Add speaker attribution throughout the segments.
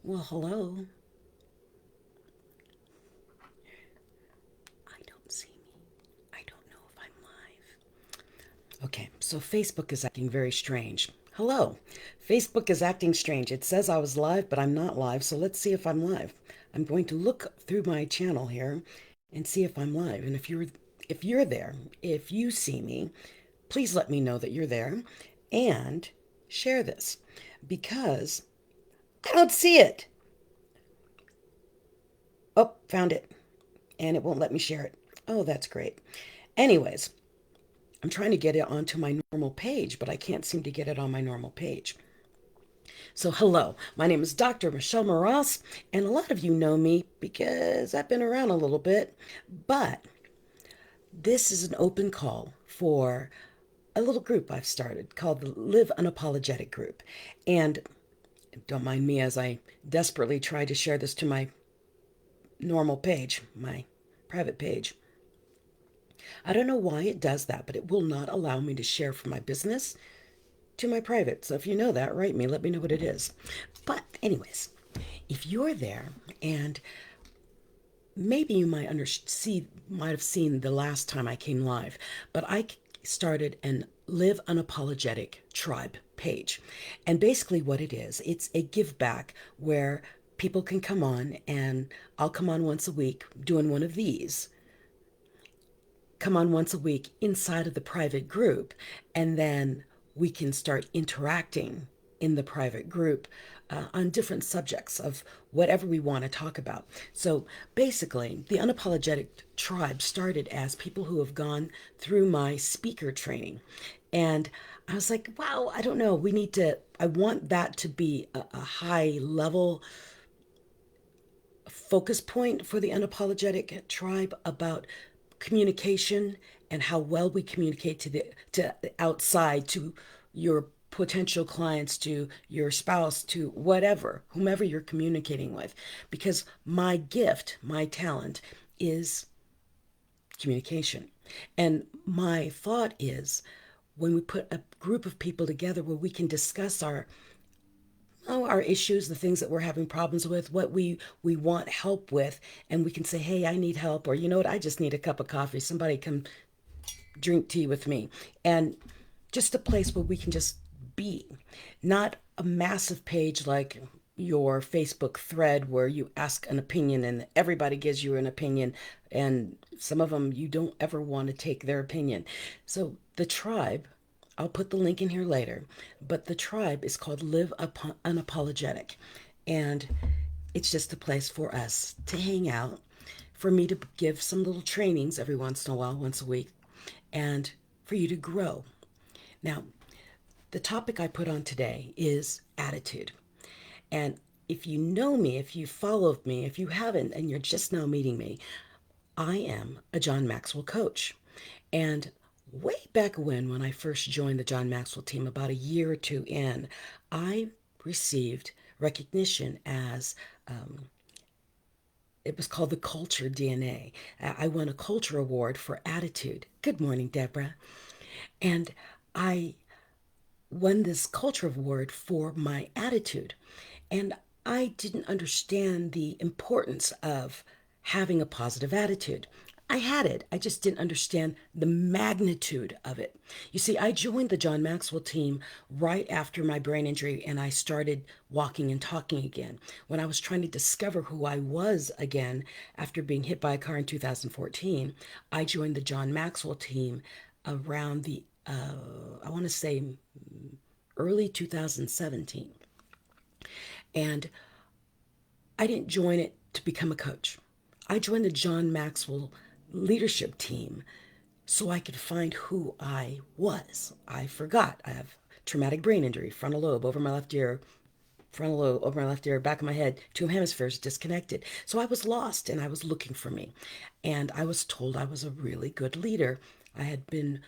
Speaker 1: Well, hello. I don't see me. I don't know if I'm live. Okay, so Facebook is acting very strange. Hello. Facebook is acting strange. It says I was live, but I'm not live, so let's see if I'm live. I'm going to look through my channel here and see if I'm live. And if you're there, if you see me, please let me know that you're there and share this because I don't see it. Oh, found it. And it won't let me share it. Oh, that's great. Anyways, I'm trying to get it onto my normal page, but I can't seem to get it on my normal page. So, hello, my name is Dr. Michelle Moras, and a lot of you know me because I've been around a little bit, but this is an open call for a little group I've started called the Live Unapologetic Group. And don't mind me as I desperately try to share this to my normal page, my private page. I don't know why it does that, but it will not allow me to share from my business to my private. So if you know that, write me. Let me know what it is. But, anyways, if you're there and maybe you might have seen the last time I came live, but I started an Live Unapologetic tribe page. And basically what it is, it's a give back where people can come on and I'll come on once a week doing one of these. Come on once a week inside of the private group, and then we can start interacting in the private group on different subjects of whatever we want to talk about. So basically, the Unapologetic Tribe started as people who have gone through my speaker training. And I was like, wow, I don't know. I want that to be a high level focus point for the Unapologetic Tribe about communication and how well we communicate to the outside, to your potential clients, to your spouse, to whatever, whomever you're communicating with. Because my gift, my talent is communication. And my thought is when we put a group of people together where we can discuss our issues, the things that we're having problems with, what we want help with, and we can say, "Hey, I need help," or you know what, I just need a cup of coffee. Somebody come drink tea with me, and just a place where we can just be, not a massive page like your Facebook thread where you ask an opinion and everybody gives you an opinion, and some of them you don't ever want to take their opinion. So the tribe, I'll put the link in here later, but the tribe is called Live Unapologetic. And it's just a place for us to hang out, for me to give some little trainings every once in a while, once a week, and for you to grow. Now, the topic I put on today is attitude. And if you know me, if you followed me, if you haven't, and you're just now meeting me, I am a John Maxwell coach. And way back when I first joined the John Maxwell team, about a year or two in, I received recognition as it was called the Culture DNA. I won a Culture Award for attitude. Good morning, Deborah. And I won this Culture Award for my attitude. And I didn't understand the importance of having a positive attitude. I had it, I just didn't understand the magnitude of it. You see, I joined the John Maxwell team right after my brain injury and I started walking and talking again. When I was trying to discover who I was again after being hit by a car in 2014, I joined the John Maxwell team around I want to say early 2017. And I didn't join it to become a coach. I joined the John Maxwell leadership team so I could find who I was. I forgot. I have traumatic brain injury, frontal lobe over my left ear, frontal lobe over my left ear, back of my head, two hemispheres disconnected. So I was lost and I was looking for me. And I was told I was a really good leader. I had been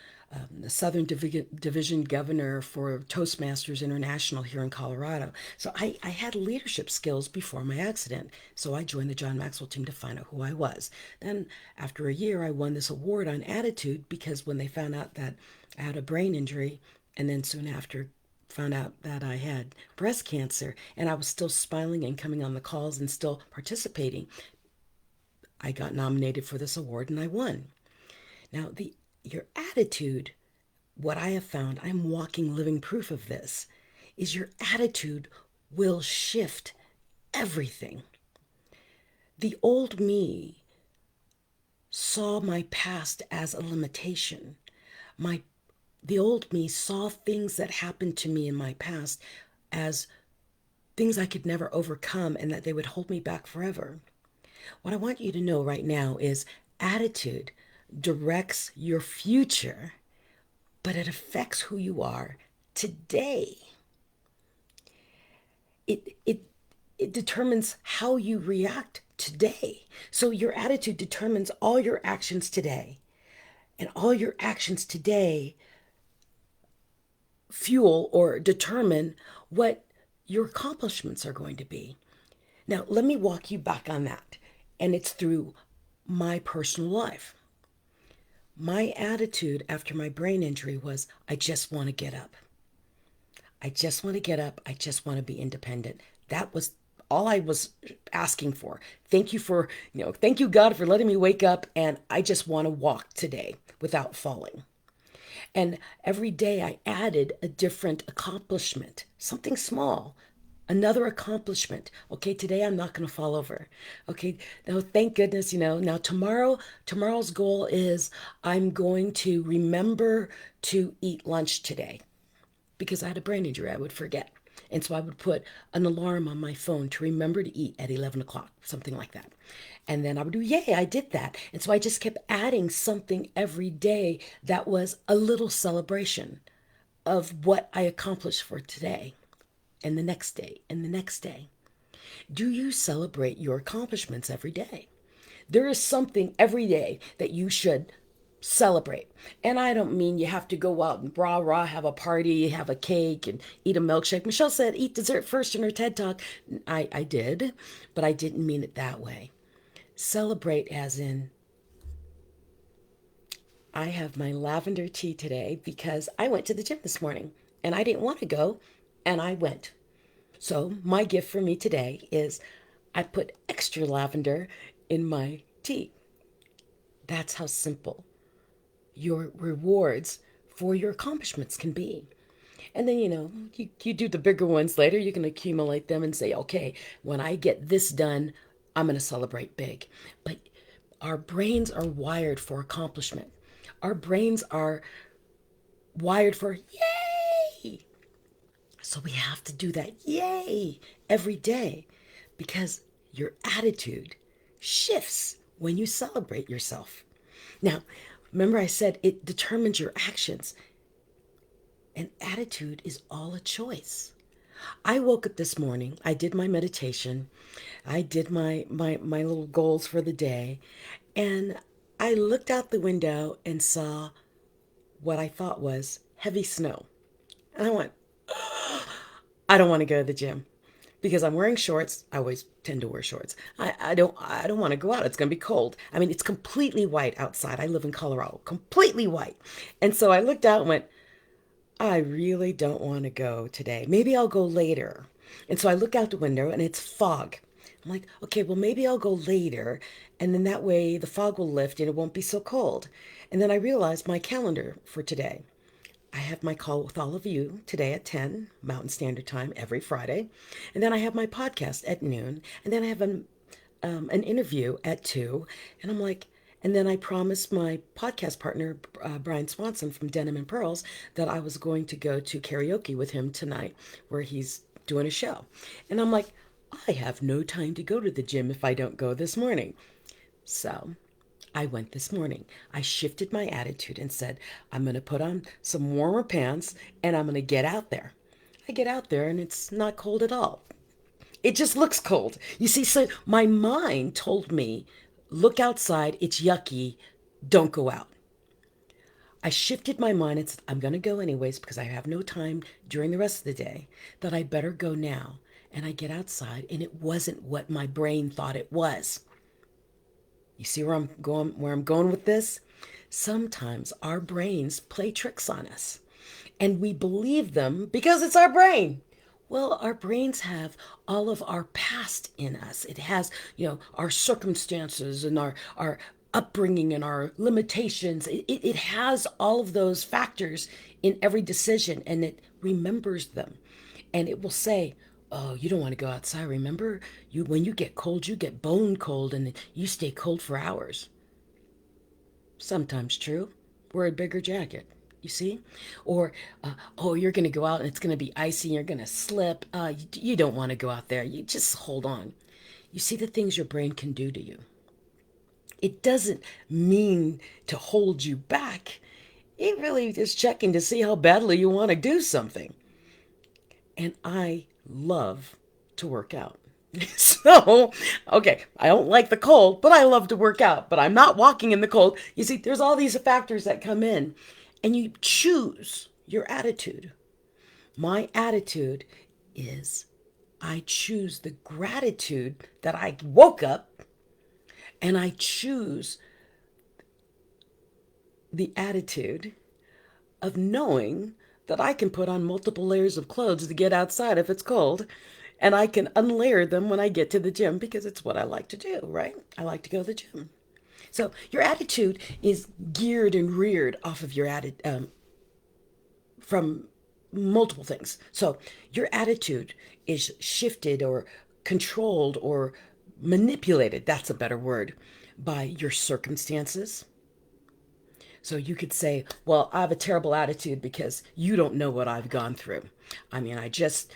Speaker 1: the Southern Division governor for Toastmasters International here in Colorado. So I had leadership skills before my accident. So I joined the John Maxwell team to find out who I was. Then, after a year, I won this award on attitude because when they found out that I had a brain injury, and then soon after found out that I had breast cancer, and I was still smiling and coming on the calls and still participating. I got nominated for this award and I won. Now, the your attitude, what I have found, I'm walking living proof of this, is your attitude will shift everything. The old me saw my past as a limitation. My the old me saw things that happened to me in my past as things I could never overcome and that they would hold me back forever. What I want you to know right now is attitude directs your future, but it affects who you are today. It it determines how you react today. So your attitude determines all your actions today. And all your actions today fuel or determine what your accomplishments are going to be. Now, let me walk you back on that. And it's through my personal life. My attitude after my brain injury was I just want to get up. I just want to get up. I just want to be independent. That was all I was asking for. Thank you for, thank you, God, for letting me wake up. And I just want to walk today without falling. And every day I added a different accomplishment, something small, another accomplishment. Okay, today I'm not going to fall over. Okay, now thank goodness, now tomorrow's goal is I'm going to remember to eat lunch today because I had a brain injury. I would forget. And so I would put an alarm on my phone to remember to eat at 11 o'clock, something like that. And then I would do, yay, I did that. And so I just kept adding something every day that was a little celebration of what I accomplished for today and the next day and the next day. Do you celebrate your accomplishments every day? There is something every day that you should celebrate. And I don't mean you have to go out and rah rah, have a party, have a cake, and eat a milkshake. Michelle said, eat dessert first in her TED Talk. I did, but I didn't mean it that way. Celebrate as in, I have my lavender tea today because I went to the gym this morning and I didn't want to go and I went. So, my gift for me today is I put extra lavender in my tea. That's how simple your rewards for your accomplishments can be. And then, you do the bigger ones later. You can accumulate them and say, okay, when I get this done, I'm going to celebrate big. But our brains are wired for accomplishment. Our brains are wired for yay. So we have to do that yay every day because your attitude shifts when you celebrate yourself. Now, remember I said it determines your actions. And attitude is all a choice. I woke up this morning, I did my meditation, I did my little goals for the day, and I looked out the window and saw what I thought was heavy snow. And I went, I don't want to go to the gym because I'm wearing shorts. I always tend to wear shorts. I don't want to go out. It's going to be cold. I mean, it's completely white outside. I live in Colorado, completely white. And so I looked out and went, I really don't want to go today. Maybe I'll go later. And so I look out the window and it's fog. I'm like, okay, well, maybe I'll go later. And then that way the fog will lift and it won't be so cold. And then I realized my calendar for today. I have my call with all of you today at 10 Mountain Standard Time every Friday. And then I have my podcast at noon. And then I have an interview at 2. And I'm like, and then I promised my podcast partner, Brian Swanson from Denim and Pearls, that I was going to go to karaoke with him tonight where he's doing a show. And I'm like, I have no time to go to the gym if I don't go this morning. So I went this morning. I shifted my attitude and said, I'm going to put on some warmer pants and I'm going to get out there. I get out there and it's not cold at all. It just looks cold. You see, so my mind told me, look outside, it's yucky, don't go out. I shifted my mind and said, I'm going to go anyways because I have no time during the rest of the day, that I better go now. And I get outside and it wasn't what my brain thought it was. You see where I'm going with this? Sometimes our brains play tricks on us. And we believe them because it's our brain. Well, our brains have all of our past in us. It has, our circumstances and our upbringing and our limitations. It has all of those factors in every decision, and it remembers them. And it will say, "Oh, you don't want to go outside. Remember, when you get cold, you get bone cold and you stay cold for hours." Sometimes true. Wear a bigger jacket. You see? Or, oh, you're going to go out and it's going to be icy and you're going to slip. You don't want to go out there. You just hold on. You see the things your brain can do to you. It doesn't mean to hold you back. It really is checking to see how badly you want to do something. And I love to work out. So, okay, I don't like the cold, but I love to work out. But I'm not walking in the cold. You see, there's all these factors that come in, and you choose your attitude. My attitude is I choose the gratitude that I woke up, and I choose the attitude of knowing that I can put on multiple layers of clothes to get outside if it's cold. And I can unlayer them when I get to the gym because it's what I like to do, right? I like to go to the gym. So your attitude is geared and reared off of your attitude from multiple things. So your attitude is shifted or controlled or manipulated, that's a better word, by your circumstances. So you could say, well, I have a terrible attitude because you don't know what I've gone through. I mean, I just,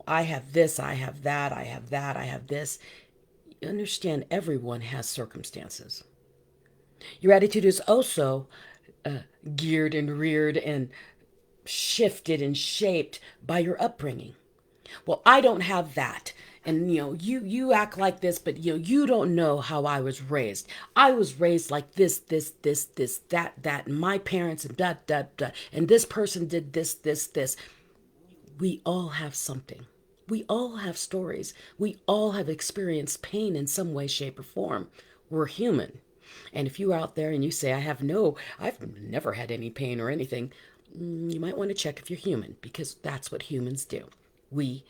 Speaker 1: I have this, I have that, I have that, I have this. You understand, everyone has circumstances. Your attitude is also geared and reared and shifted and shaped by your upbringing. Well, I don't have that. And you act like this, but you don't know how I was raised. I was raised like this, that, and my parents and that, and this person did this. We all have something. We all have stories. We all have experienced pain in some way, shape, or form. We're human. And if you're out there and you say, I've never had any pain or anything, you might want to check if you're human, because that's what humans do. We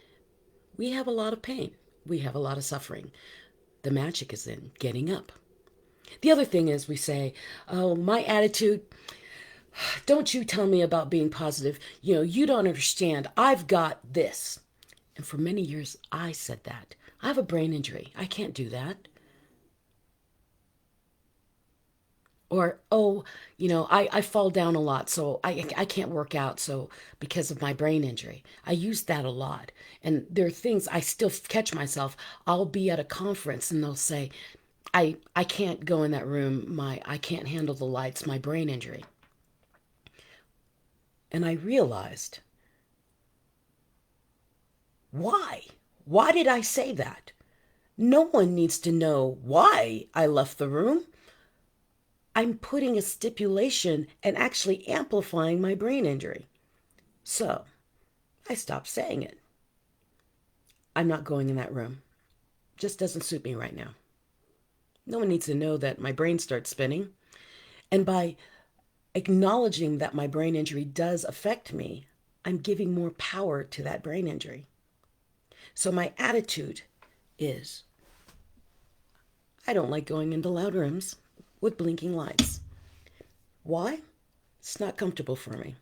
Speaker 1: we have a lot of pain. We have a lot of suffering. The magic is in getting up. The other thing is we say, oh, my attitude, don't you tell me about being positive. You don't understand. I've got this. And for many years, I said that. I have a brain injury. I can't do that. Or, oh, I fall down a lot, so I can't work out, so because of my brain injury. I use that a lot. And there are things I still catch myself. I'll be at a conference and they'll say, I can't go in that room. I can't handle the lights, my brain injury. And I realized, why? Why did I say that? No one needs to know why I left the room. I'm putting a stipulation and actually amplifying my brain injury. So I stopped saying it. I'm not going in that room. Just doesn't suit me right now. No one needs to know that my brain starts spinning. And by acknowledging that my brain injury does affect me, I'm giving more power to that brain injury. So my attitude is, I don't like going into loud rooms with blinking lights. Why? It's not comfortable for me.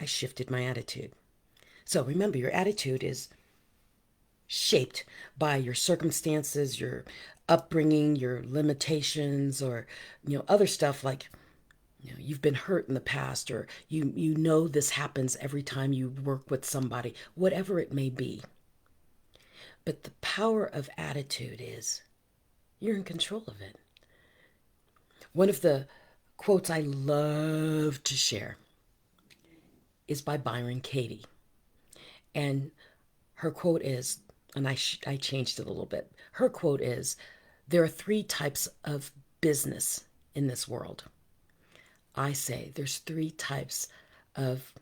Speaker 1: I shifted my attitude. So remember, your attitude is shaped by your circumstances, your upbringing, your limitations, or other stuff like you've been hurt in the past, or you know this happens every time you work with somebody, whatever it may be. But the power of attitude is you're in control of it. One of the quotes I love to share is by Byron Katie. And her quote is, and I changed it a little bit. Her quote is, there are 3 types of business in this world. I say there's 3 types of,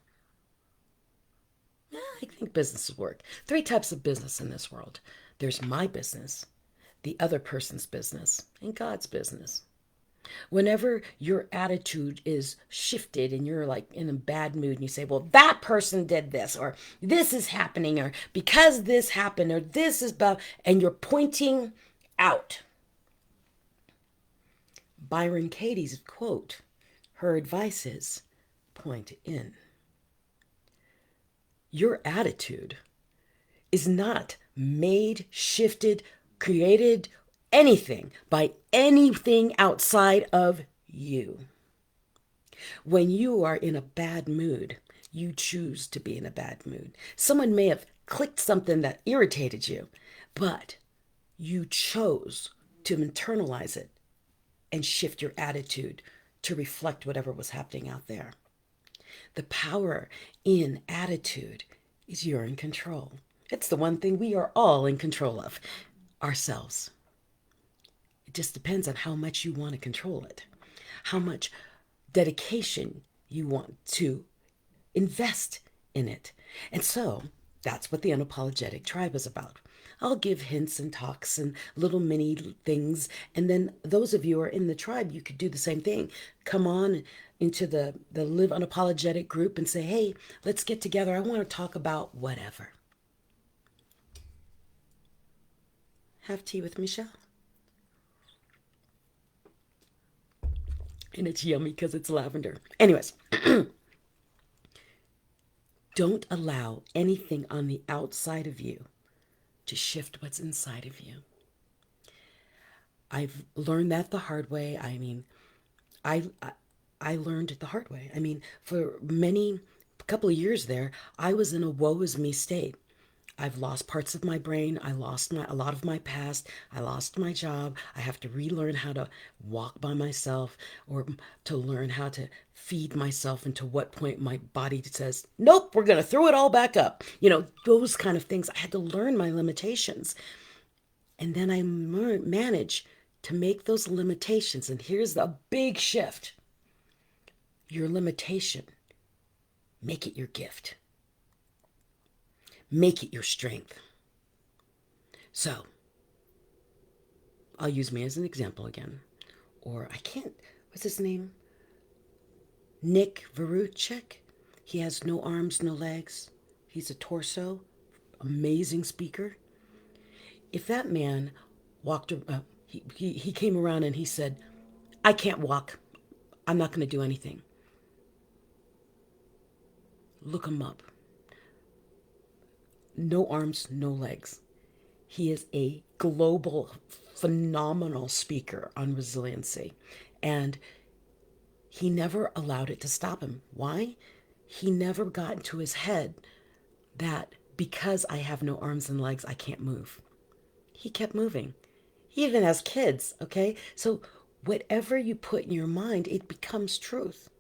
Speaker 1: I think businesses work. 3 types of business in this world. There's my business, the other person's business, and God's business. Whenever your attitude is shifted and you're like in a bad mood and you say, well, that person did this, or this is happening, or because this happened, or this is bad, and you're pointing out. Byron Katie's quote, her advice is point in. Your attitude is not made, shifted, created, anything by anything outside of you. When you are in a bad mood, you choose to be in a bad mood. Someone may have clicked something that irritated you, but you chose to internalize it and shift your attitude to reflect whatever was happening out there. The power in attitude is you're in control. It's the one thing we are all in control of, ourselves. It just depends on how much you want to control it, how much dedication you want to invest in it. And so that's what the Unapologetic Tribe is about. I'll give hints and talks and little mini things. And then those of you who are in the tribe, you could do the same thing. Come on into the Live Unapologetic group and say, hey, let's get together. I want to talk about whatever. Have tea with Michelle. And it's yummy because it's lavender. Anyways, don't allow anything on the outside of you to shift what's inside of you. I've learned that the hard way. I mean, I learned it the hard way. I mean, for a couple of years there, I was in a woe is me state. I've lost parts of my brain. I lost a lot of my past. I lost my job. I have to relearn how to walk by myself, or to learn how to feed myself, and to what point my body says, nope, we're going to throw it all back up. Those kind of things. I had to learn my limitations. And then I managed to make those limitations. And here's the big shift. Your limitation, make it your gift. Make it your strength. So, I'll use me as an example again. Or what's his name? Nick Vujicic. He has no arms, no legs. He's a torso. Amazing speaker. If that man he came around and he said, I can't walk. I'm not going to do anything. Look him up. No arms, no legs. He is a global, phenomenal speaker on resiliency. And he never allowed it to stop him. Why? He never got into his head that because I have no arms and legs, I can't move. He kept moving. He even has kids, okay? So whatever you put in your mind, it becomes truth.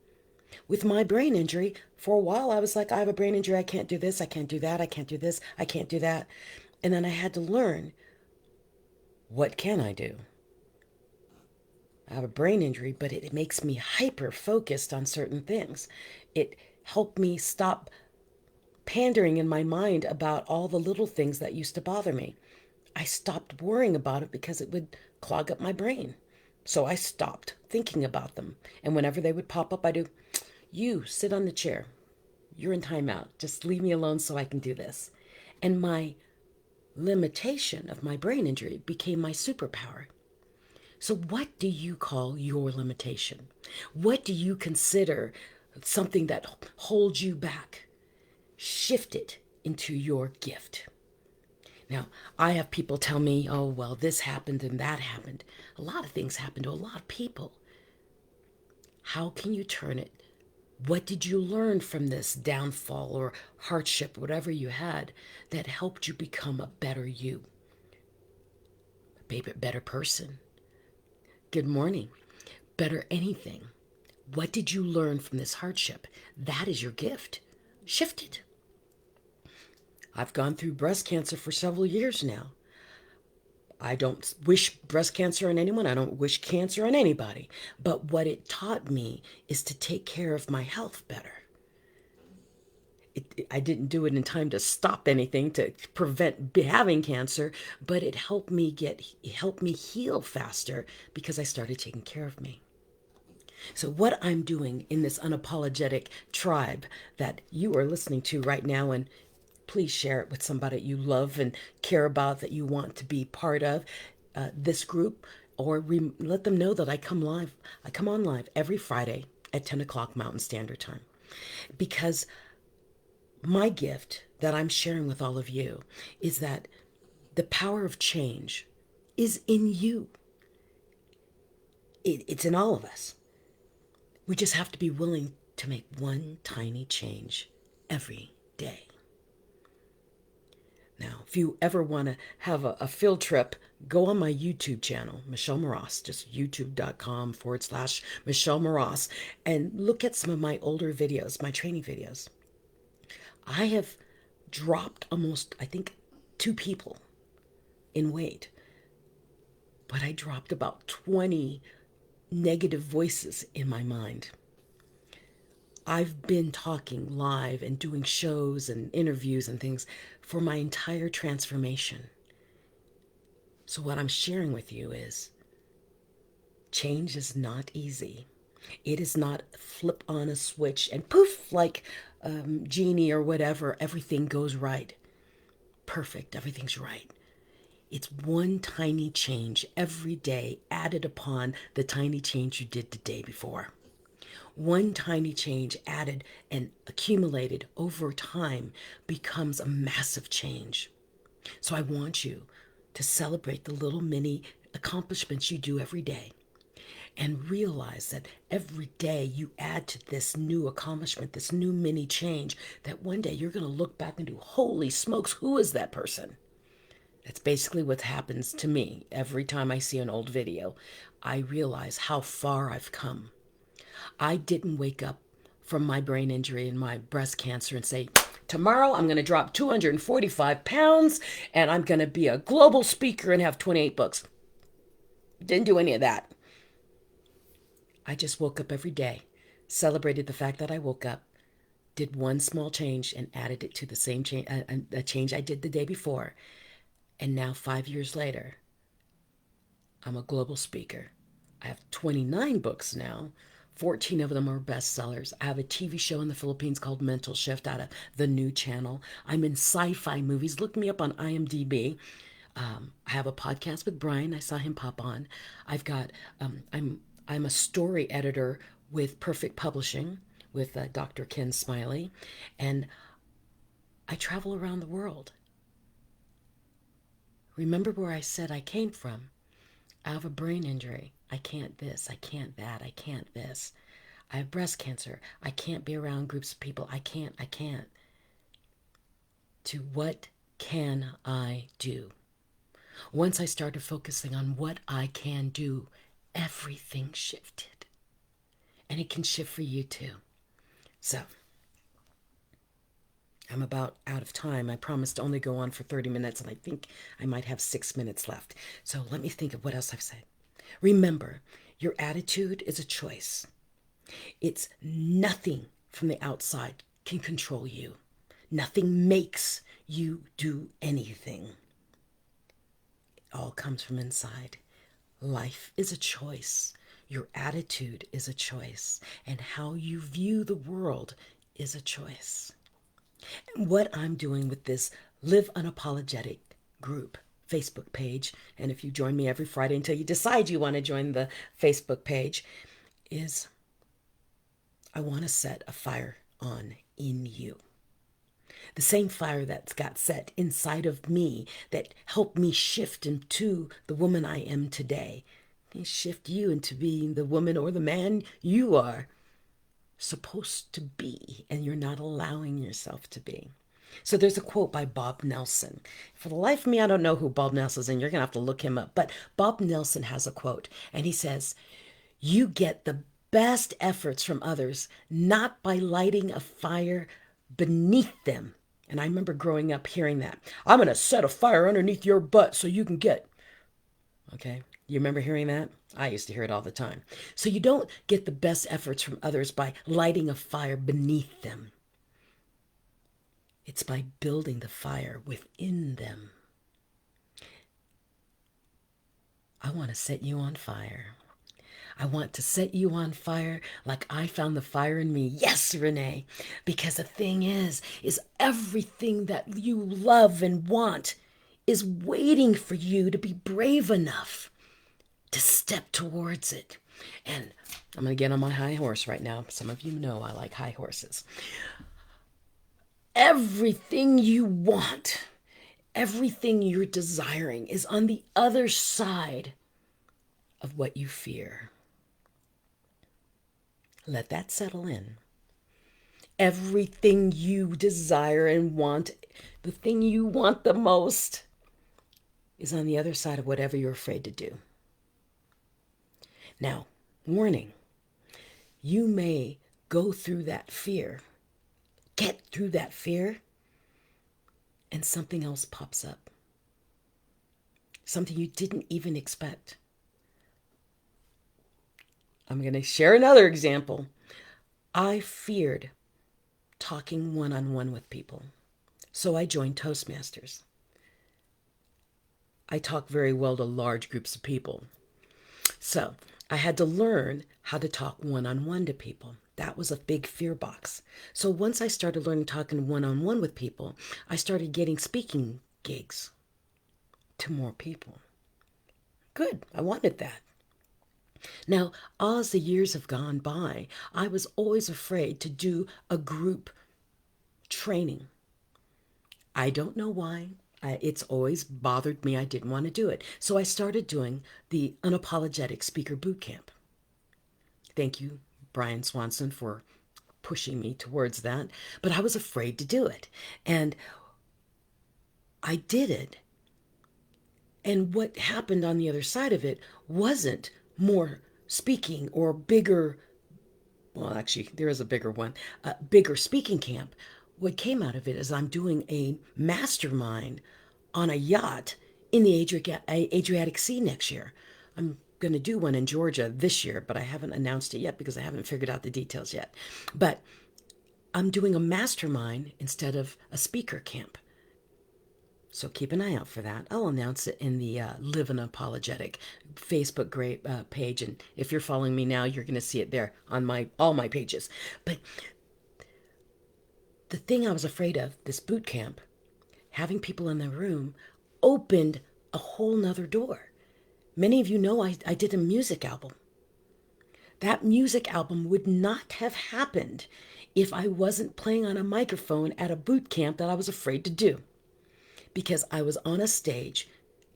Speaker 1: With my brain injury, for a while, I was like, I have a brain injury. I can't do this. I can't do that. I can't do this. I can't do that. And then I had to learn, what can I do? I have a brain injury, but it makes me hyper focused on certain things. It helped me stop pandering in my mind about all the little things that used to bother me. I stopped worrying about it because it would clog up my brain. So I stopped thinking about them. And whenever they would pop up, I do, you sit on the chair. You're in timeout. Just leave me alone so I can do this. And my limitation of my brain injury became my superpower. So what do you call your limitation? What do you consider something that holds you back? Shift it into your gift. Now, I have people tell me, oh, well, this happened and that happened. A lot of things happen to a lot of people. How can you turn it? What did you learn from this downfall or hardship, whatever you had, that helped you become a better you? A better person. Good morning. Better anything. What did you learn from this hardship? That is your gift. Shift it. I've gone through breast cancer for several years now. I don't wish breast cancer on anyone. I don't wish cancer on anybody. But what it taught me is to take care of my health better. I didn't do it in time to stop anything, to prevent having cancer, but it helped me heal faster because I started taking care of me. So, what I'm doing in this unapologetic tribe that you are listening to right now, and please share it with somebody you love and care about, that you want to be part of this group, or let them know that I come live. I come on live every Friday at 10 o'clock Mountain Standard Time, because my gift that I'm sharing with all of you is that the power of change is in you. It's in all of us. We just have to be willing to make one tiny change every day. Now, if you ever want to have a field trip, go on my YouTube channel, Michelle Moross, just youtube.com/Michelle Moross, and look at some of my older videos, my training videos. I have dropped almost, I think, 2 people in weight, but I dropped about 20 negative voices in my mind. I've been talking live and doing shows and interviews and things for my entire transformation. So, what I'm sharing with you is change is not easy. It is not flip on a switch and poof, like Genie or whatever, everything goes right. Perfect, everything's right. It's one tiny change every day added upon the tiny change you did the day before. One tiny change added and accumulated over time becomes a massive change. So I want you to celebrate the little mini accomplishments you do every day, and realize that every day you add to this new accomplishment, this new mini change, that one day you're going to look back and do, holy smokes, who is that person? That's basically what happens to me every time I see an old video. I realize how far I've come. I didn't wake up from my brain injury and my breast cancer and say, tomorrow I'm going to drop 245 pounds and I'm going to be a global speaker and have 28 books. Didn't do any of that. I just woke up every day, celebrated the fact that I woke up, did one small change and added it to the same change, a change I did the day before. And now 5 years later, I'm a global speaker. I have 29 books now. 14 of them are bestsellers. I have a TV show in the Philippines called MentalShift out of the new channel. I'm in SyFy movies. Look me up on IMDB. I have a podcast with Brian. I saw him pop on. I've got. I'm a story editor with Perfect Publishing with Dr. Ken Smiley, and I travel around the world. Remember where I said I came from? I have a brain injury. I can't this, I can't that, I can't this. I have breast cancer. I can't be around groups of people. I can't. To what can I do? Once I started focusing on what I can do, everything shifted. And it can shift for you too. So, I'm about out of time. I promised to only go on for 30 minutes, and I think I might have 6 minutes left. So let me think of what else I've said. Remember, your attitude is a choice. It's nothing from the outside can control you. Nothing makes you do anything. It all comes from inside. Life is a choice. Your attitude is a choice. And how you view the world is a choice. And what I'm doing with this Live Unapologetic group Facebook page, and if you join me every Friday until you decide you want to join the Facebook page, is I want to set a fire on in you. The same fire that's got set inside of me that helped me shift into the woman I am today. And shift you into being the woman or the man you are supposed to be, and you're not allowing yourself to be. So there's a quote by Bob Nelson. For the life of me, I don't know who Bob Nelson is, and you're going to have to look him up. But Bob Nelson has a quote, and he says, you get the best efforts from others, not by lighting a fire beneath them. And I remember growing up hearing that. I'm going to set a fire underneath your butt so you can get. Okay. You remember hearing that? I used to hear it all the time. So you don't get the best efforts from others by lighting a fire beneath them. It's by building the fire within them. I want to set you on fire. I want to set you on fire like I found the fire in me. Yes, Renee. Because the thing is everything that you love and want is waiting for you to be brave enough to step towards it. And I'm going to get on my high horse right now. Some of you know I like high horses. Everything you want, everything you're desiring is on the other side of what you fear. Let that settle in. Everything you desire and want, the thing you want the most, is on the other side of whatever you're afraid to do. Now, warning, you may go through that fear, get through that fear, and something else pops up. Something you didn't even expect. I'm going to share another example. I feared talking one-on-one with people, so I joined Toastmasters. I talk very well to large groups of people. So I had to learn how to talk one-on-one to people. That was a big fear box. So once I started learning talking one-on-one with people, I started getting speaking gigs to more people. Good, I wanted that. Now, as the years have gone by, I was always afraid to do a group training. I don't know why. It's always bothered me. I didn't want to do it. So I started doing the Unapologetic Speaker Bootcamp. Thank you, Brian Swanson, for pushing me towards that. But I was afraid to do it. And I did it. And what happened on the other side of it wasn't more speaking or bigger, well, actually, there is a bigger one, bigger speaking camp. What came out of it is I'm doing a mastermind on a yacht in the Adriatic Sea next year. I'm going to do one in Georgia this year, but I haven't announced it yet because I haven't figured out the details yet. But I'm doing a mastermind instead of a speaker camp. So keep an eye out for that. I'll announce it in the Live Unapologetic Facebook page. And if you're following me now, you're going to see it there on all my pages. But the thing I was afraid of, this boot camp, having people in the room, opened a whole nother door. Many of you know I did a music album. That music album would not have happened if I wasn't playing on a microphone at a boot camp that I was afraid to do. Because I was on a stage,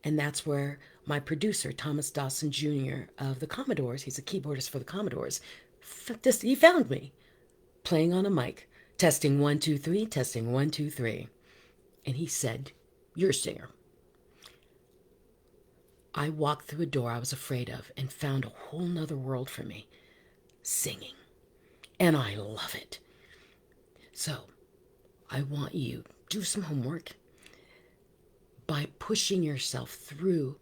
Speaker 1: and that's where my producer, Thomas Dawson Jr. of the Commodores, he's a keyboardist for the Commodores, he found me playing on a mic, testing 1, 2, 3, testing 1, 2, 3. And he said, "You're a singer." I walked through a door I was afraid of and found a whole nother world for me, singing. And I love it. So I want you to do some homework by pushing yourself through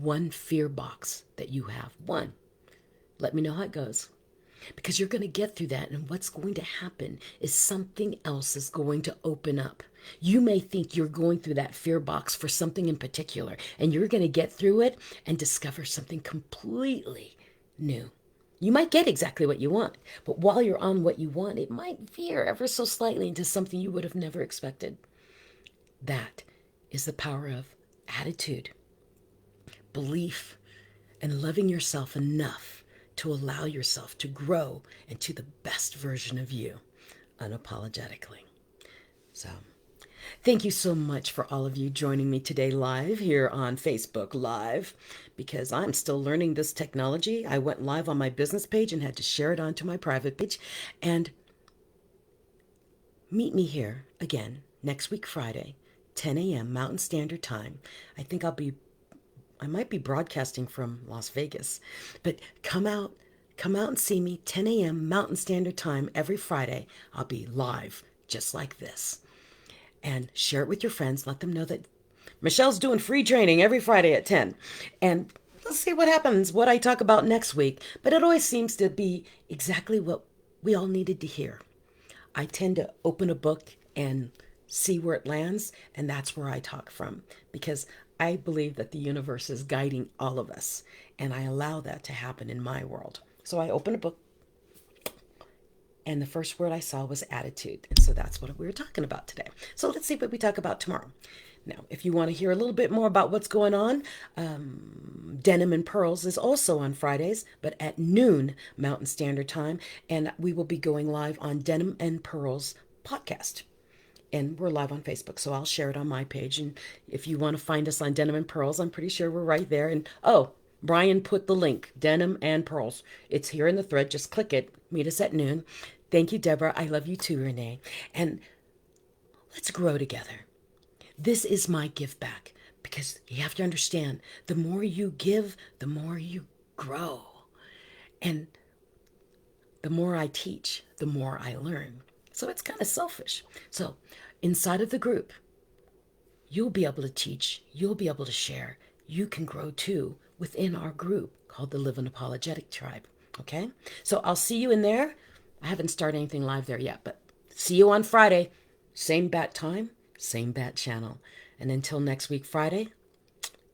Speaker 1: one fear box that you have. One. Let me know how it goes. Because you're going to get through that, and what's going to happen is something else is going to open up. You may think you're going through that fear box for something in particular, and you're going to get through it and discover something completely new. You might get exactly what you want, but while you're on what you want, it might veer ever so slightly into something you would have never expected. That is the power of attitude, belief, and loving yourself enough to allow yourself to grow into the best version of you unapologetically. So, thank you so much for all of you joining me today live here on Facebook Live, because I'm still learning this technology. I went live on my business page and had to share it onto my private page. And meet me here again next week, Friday, 10 a.m. Mountain Standard Time. I might be broadcasting from Las Vegas, but come out and see me 10 a.m. Mountain Standard Time every Friday. I'll be live just like this. And share it with your friends. Let them know that Michelle's doing free training every Friday at 10. And let's see what happens, what I talk about next week. But it always seems to be exactly what we all needed to hear. I tend to open a book and see where it lands, and that's where I talk from, because I believe that the universe is guiding all of us, and I allow that to happen in my world. So I open a book, and the first word I saw was attitude. And so that's what we were talking about today. So let's see what we talk about tomorrow. Now, if you want to hear a little bit more about what's going on, Denim and Pearls is also on Fridays, but at noon Mountain Standard Time. And we will be going live on Denim and Pearls podcast. And we're live on Facebook, so I'll share it on my page. And if you want to find us on Denim and Pearls, I'm pretty sure we're right there. And oh, Brian put the link, Denim and Pearls. It's here in the thread. Just click it. Meet us at noon. Thank you, Deborah. I love you too, Renee. And let's grow together. This is my give back, because you have to understand, the more you give, the more you grow. And the more I teach, the more I learn. So it's kind of selfish. So inside of the group, you'll be able to teach, you'll be able to share, you can grow too within our group called the Live Unapologetic Tribe. Okay? So I'll see you in there. I haven't started anything live there yet, but see you on Friday. Same bat time, same bat channel. And until next week, Friday,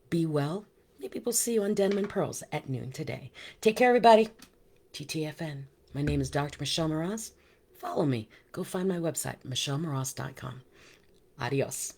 Speaker 1: be well. Maybe we'll see you on Denim and Pearls at noon today. Take care, everybody. TTFN. My name is Dr. Michelle Moroz. Follow me. Go find my website, michellemoroz.com. Adios.